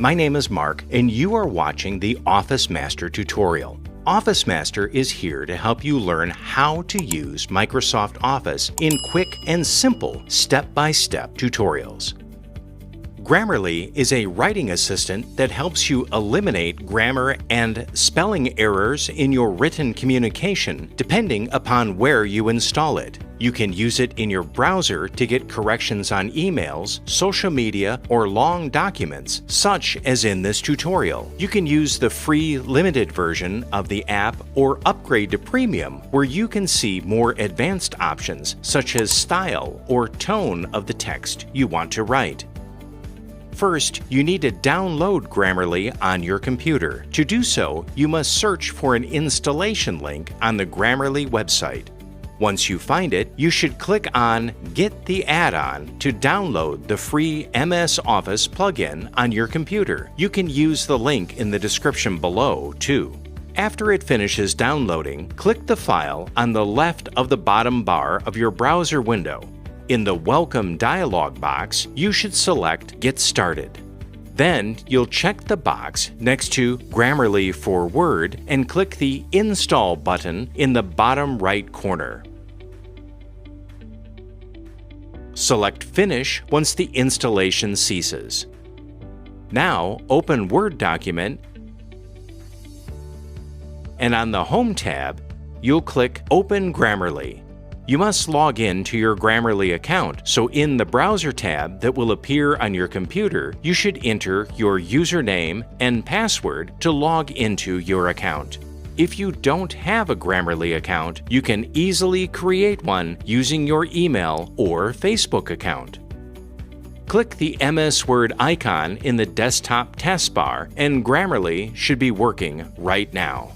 My name is Mark, and you are watching the Office Master tutorial. Office Master is here to help you learn how to use Microsoft Office in quick and simple step-by-step tutorials. Grammarly is a writing assistant that helps you eliminate grammar and spelling errors in your written communication depending upon where you install it. You can use it in your browser to get corrections on emails, social media, or long documents, such as in this tutorial. You can use the free limited version of the app or upgrade to premium, where you can see more advanced options such as style or tone of the text you want to write. First, you need to download Grammarly on your computer. To do so, you must search for an installation link on the Grammarly website. Once you find it, you should click on Get the Add-on to download the free MS Office plugin on your computer. You can use the link in the description below, too. After it finishes downloading, click the file on the left of the bottom bar of your browser window. In the Welcome dialog box, you should select Get Started. Then you'll check the box next to Grammarly for Word and click the Install button in the bottom right corner. Select Finish once the installation ceases. Now open Word document, and on the Home tab, you'll click Open Grammarly. You must log in to your Grammarly account, so in the Browser tab that will appear on your computer, you should enter your username and password to log into your account. If you don't have a Grammarly account, you can easily create one using your email or Facebook account. Click the MS Word icon in the desktop taskbar, and Grammarly should be working right now.